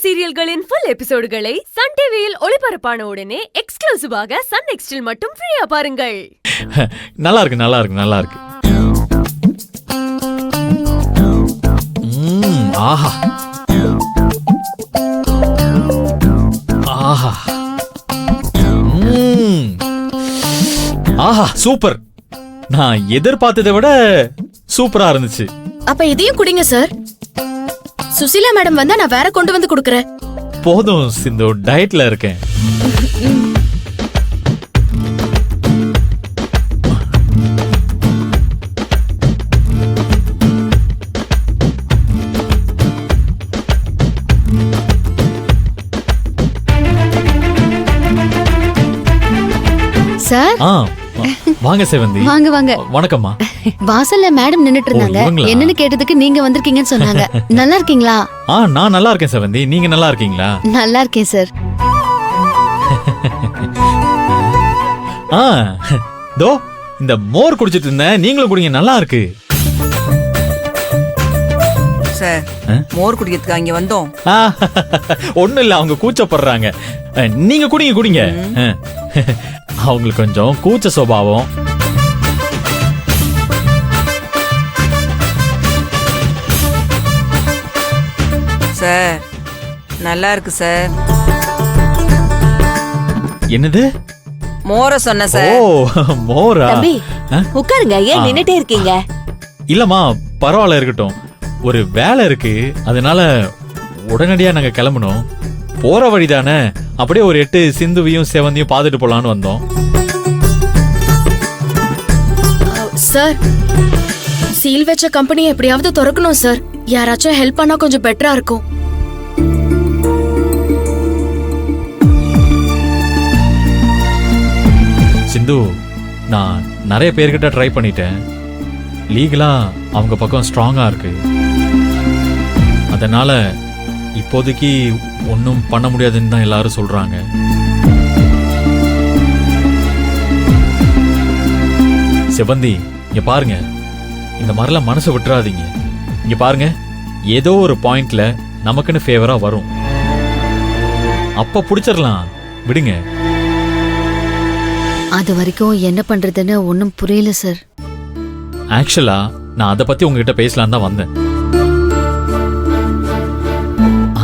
சீரியல்களின் full எபிசோடுகளை Sun டிவியில் ஒளிபரப்பான உடனே எக்ஸ்க்ளூசிவாக சன் நெக்ஸ்டில் மட்டும் ஃப்ரீயா பாருங்கள். நல்லா இருக்கு நல்லா இருக்கு நல்லா இருக்கு. ஆஹா ஆஹா ஆஹா சூப்பர். நான் எதிர்பார்த்ததை விட சூப்பரா இருந்துச்சு. அப்ப இதையும் குடிங்க சார். சுசிலா மேடம் வந்தா நான் வேற கொண்டு வந்து குடுக்கறேன். போதும் சிந்து, டயட்ல இருக்கேன். சார் வாங்க செவந்தி. வாங்க வாங்க. வணக்கம்மா. வாசல்ல மேடம் நின்னுட்டு இருந்தாங்க. என்னன்னு கேட்டதுக்கு நீங்க வந்திருக்கீங்கன்னு சொன்னாங்க. நல்லா இருக்கீங்களா? நான் நல்லா இருக்கேன் செவந்தி. நீங்க நல்லா இருக்கீங்களா? நல்லா இருக்கேன் சார். தோ இந்த மோர் குடிச்சிட்டு இருந்தேன், நீங்களும் குடிங்க, நல்லா இருக்கு. சார் மோர் குடிக்கிறதுக்கு அங்க வந்தோம். ஒண்ணும் இல்ல, அவங்க கூச்சப்படுறாங்க. நீங்க குடிங்க குடிங்க. அவங்களுக்கு கொஞ்சம் கூச்ச சுபாவம். சார் நல்லா இருக்கு சார். என்னது? மோர சொன்ன சார். ஓ மோரா? தம்பி உட்காருங்க, ஏன் நின்னுட்டே இருக்கீங்க? இல்லம்மா பரவாயில்ல, இருக்கட்டும். ஒரு வேலை இருக்கு, அதனால உடனடியா நாங்க கிளம்பணும். போற வழிதானே, அப்படியே ஒரு 8 சிந்துவையும் செவந்தியும் பாத்துட்டு போலான்னு வந்தோம். சார் சீல் வச்ச கம்பெனியை எப்படியாவது திறக்கணும் சார். யாராச்சும் ஹெல்ப் பண்ணா கொஞ்சம் பெட்டரா இருக்கும். சிந்து, நான் நிறைய பேர்கிட்ட ட்ரை பண்ணிட்டேன். லீகலா அவங்க பக்கம் ஸ்ட்ராங்கா இருக்கு. அதனால இப்போதைக்கு ஒன்னும் பண்ண முடியாதுன்னு தான் எல்லாரும் சொல்றாங்க. செவந்தி, இங்க பாருங்க, இந்த மாதிரிலாம் மனசை விட்டுறாதீங்க. இங்க பாருங்க, ஏதோ ஒரு பாயிண்ட்ல நமக்குன்னு ஃபேவரா வரும், அப்ப புடிச்சிடலாம், விடுங்க. அது வரைக்கும் என்ன பண்றதுன்னு ஒன்னும் புரியல சார். ஆக்சுவலா நான் அதை பத்தி உங்ககிட்ட பேசலாம் தான் வந்தேன்.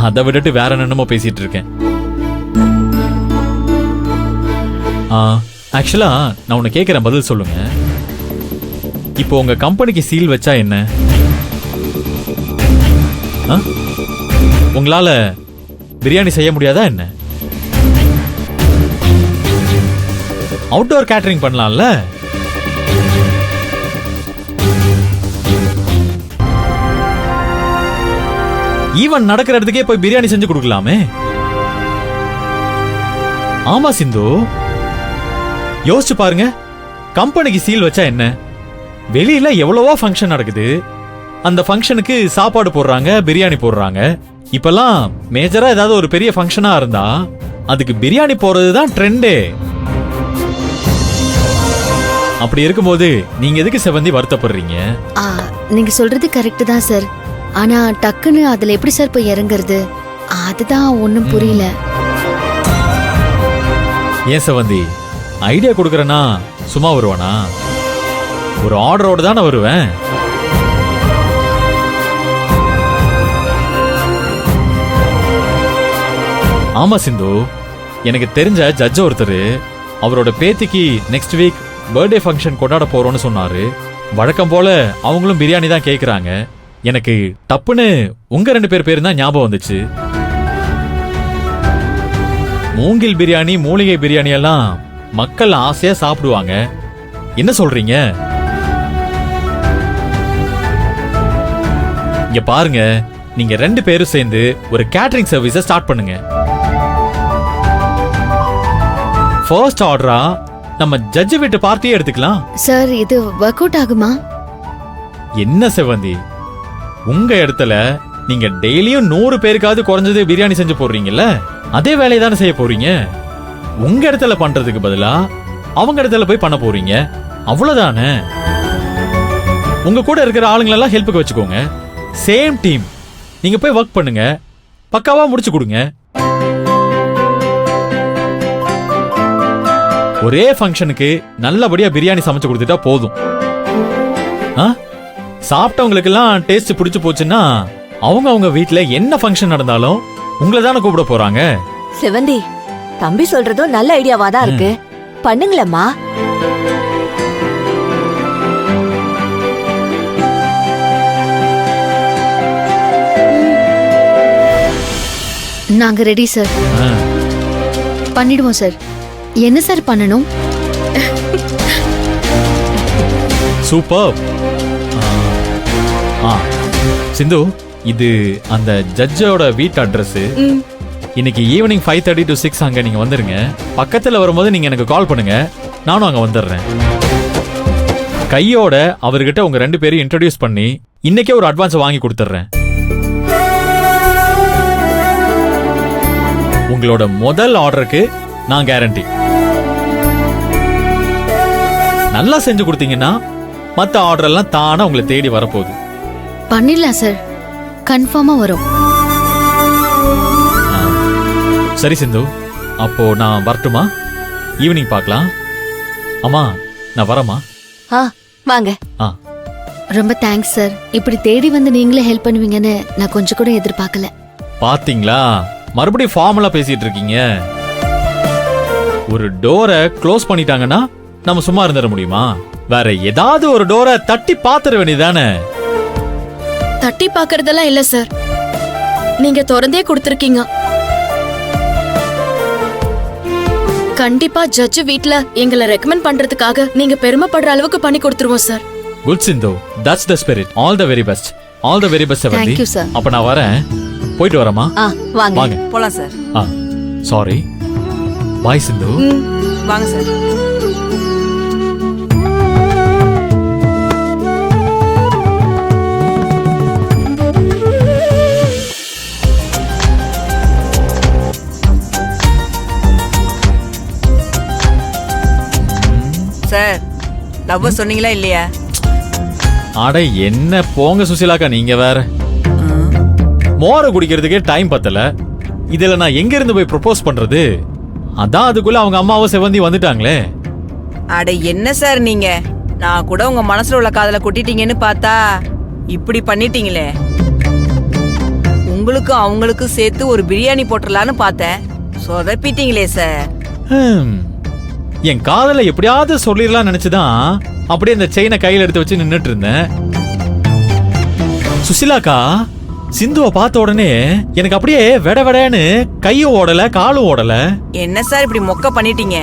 அதை விட்டுட்டு வேற என்னமோ பேசிட்டு இருக்கேன். ஆக்சுவலா நான் உன்னை கேட்கிறேன், பதில் சொல்லுங்க. இப்போ உங்க கம்பெனிக்கு சீல் வச்சா என்ன? உங்களால பிரியாணி செய்ய முடியாதா என்ன? அவுட்டோர் கேட்டரிங் பண்ணலாம்ல? ஈவன் நடக்கிற இடத்துக்கே போய் பிரியாணி செஞ்சு கொடுக்கலாமே. ஆமா சிந்து, யோசிச்சு பாருங்க. கம்பெனிக்கு சீல் வச்சா என்ன? வெளியில எவ்வளவோ ஃபங்க்ஷன் நடக்குது, அந்த ஃபங்க்ஷனுக்கு சாப்பாடு போடுறாங்க, பிரியாணி போடுறாங்க. இப்பெல்லாம் மேஜரா ஏதாவது ஒரு பெரிய ஃபங்க்ஷனா இருந்தா அதுக்கு பிரியாணி போறதுதான் ட்ரெண்டே. அப்படி இருக்கும்போது நீங்க எதுக்கு செவந்தி வருத்தப்படுறீங்க? நீங்க சொல்றது கரெக்ட் தான் சார். ஆனா டக்குன்னு அதுல எப்படி சார் போய் இறங்குறது? அதுதான் ஒண்ணும் புரியல. ஏன் செவந்தி, ஐடியா கொடுக்கறேன்னா சும்மா வருவானா? ஒரு ஆர்டரோடு தானே வருவேன். ஆமா சிந்து, எனக்கு தெரிஞ்ச ஜட்ஜ் ஒருத்தர் அவரோட பேத்திக்கு நெக்ஸ்ட் வீக் பர்த்டே ஃபங்க்ஷன் கொண்டாட போறோம்னு சொன்னாரு. வழக்கம் போல அவங்களும் பிரியாணி தான் கேக்குறாங்க. எனக்கு டப்புன்னு உங்க 2 பேர் பேரு தான் ஞாபகம் வந்துச்சு. மூங்கில் பிரியாணி, மூலிகை பிரியாணி எல்லாம் மக்கள் ஆசையா சாப்பிடுவாங்க. என்ன சொல்றீங்க? இங்க பாருங்க, நீங்க 2 பேரும் சேர்ந்து ஒரு கேட்டரிங் சர்வீஸை ஸ்டார்ட் பண்ணுங்க. ஃபர்ஸ்ட் ஆர்டரா நம்ம ஜட்ஜ் வீட்டு பார்ட்டியே எடுத்துக்கலாம். சார் இது வொர்க் அவுட் ஆகுமா? என்ன செவந்தி, உங்க இடத்துல நீங்க டெய்லியும் 100 பேருக்காவது குறைஞ்சது பிரியாணி செஞ்சு போடுறீங்கல்ல, அதே வேலையை தானே செய்ய போறீங்க. உங்க இடத்துல பண்றதுக்கு பதிலா அவங்க இடத்துல போய் பண்ண போறீங்க, அவ்வளவுதானே. உங்க கூட இருக்கிற ஆளுங்களெல்லாம் ஹெல்ப்புக்கு வச்சுக்கோங்க. சேம் டீம், நீங்க போய் ஒர்க் பண்ணுங்க. பக்காவா முடிச்சு கொடுங்க. ஒரே ஃபங்க்ஷனுக்கு நல்லபடியா பிரியாணி சமைச்சு கொடுத்துட்டா போதும். சாப்பிட்டவங்களுக்கெல்லாம் டேஸ்ட் பிடிச்சு போச்சுன்னா அவங்க வீட்ல என்ன ஃபங்க்ஷன் நடந்தாலும் உங்களை தானே கூப்பிட போறாங்க. செவந்தி, தம்பி சொல்றதும் நல்ல ஐடியாவா தான் இருக்கு. பண்ணுங்களேம்மா. நாங்க ரெடி சார். ஆ, பண்ணிடுவோம் சார். என்ன சார் பண்ணணும்? சூப்பர். சிந்து, இது அந்த ஜட்ஜோட வீட்டு அட்ரஸ். இன்னைக்கு ஈவினிங் 5:30 to 6 அங்க நீங்க வந்துருங்க. பக்கத்துல வரும்போது நீங்க எனக்கு கால் பண்ணுங்க, நானும் அங்க வந்துடுறேன். கையோட அவர்கிட்ட உங்க 2 பேரையும் இன்ட்ரோடியூஸ் பண்ணி இன்னைக்கே ஒரு அட்வான்ஸ் வாங்கி கொடுத்துட்றேன். உங்களோட முதல் ஆர்டருக்கு நான் கேரண்டி. நல்லா செஞ்சு கொடுத்தீங்கன்னா மத்த ஆர்டர் எல்லாம் தானா உங்களை தேடி வரப்போகுது. பண்ணிடலாம் சார், கன்ஃபார்மா வரும். சரி சிந்து, அப்போ நான் வரட்டுமா? ஈவினிங் பார்க்கலாம். அம்மா, நான் வரமா? வாங்க. ரொம்ப தேங்க்ஸ் சார். இப்படி தேடி வந்து நீங்களே ஹெல்ப் பண்ணுவீங்கன்னு நான் கொஞ்சம் கூட எதிர்பார்க்கல. பாத்தீங்களா, மறுபடியும் ஃபார்மலா பேசிட்டு இருக்கீங்க. ஒரு டோரை க்ளோஸ் பண்ணிட்டாங்கன்னா நம்ம சும்மா இருந்துட முடியுமா? வேற ஏதாவது ஒரு டோரை தட்டி பாத்துற வேண்டியதானே. தட்டி பாக்குறதெல்லாம் இல்ல சார், நீங்க திறந்தே கொடுத்திருக்கீங்க. கண்டிப்பா ஜட்ஜ் வீட்ல எங்களை ரெக்கமெண்ட் பண்றதுக்காக நீங்க பெருமைப்படுற அளவுக்கு பண்ணி கொடுத்துருவோம் sir. Good Sindhu, that's the spirit. All the very best. All the very best Sevanthi. Thank you, sir. அப்ப நான் வரேன். போயிட்டு வரமா? வாங்க. வாங்க. போலாம் சார். சாரி. பாய் சிந்து. வாங்க சார். சார், லவ் சொன்னீங்களா இல்லையா? அட என்ன போங்க சுசிலாக்கா, நீங்க வேற. மோரை குடிக்கிறதுக்கே டைம் பத்தல, இதுல நான் எங்க இருந்து போய் ப்ரொபோஸ் பண்றது? அதான் அதுக்குள்ள அவங்க அம்மாவும் செவந்தி வந்துட்டாங்களே. அட என்ன சார் நீங்க, நான் கூட உங்க மனசுல உள்ள காதல கொட்டிட்டீங்கன்னு பார்த்தா இப்படி பண்ணிட்டீங்களே. உங்களுக்கும் அவங்களுக்கும் சேர்த்து ஒரு பிரியாணி போட்டுடலான்னு பார்த்தேன், சொதப்பிட்டீங்களே சார். என் காதல எப்படியாவது சொல்லிடலாம் நினைச்சுதான் அப்படியே இந்த செயினை கையில எடுத்து வச்சு நின்னுட்டு இருந்தேன். சுசிலாக்கா, சிந்துவை பார்த்த உடனே எனக்கு அப்படியே வெட வெடன்னு கையும் ஓடல காலும் ஓடல. என்ன சார் இப்படி மொக்க பண்ணிட்டீங்க?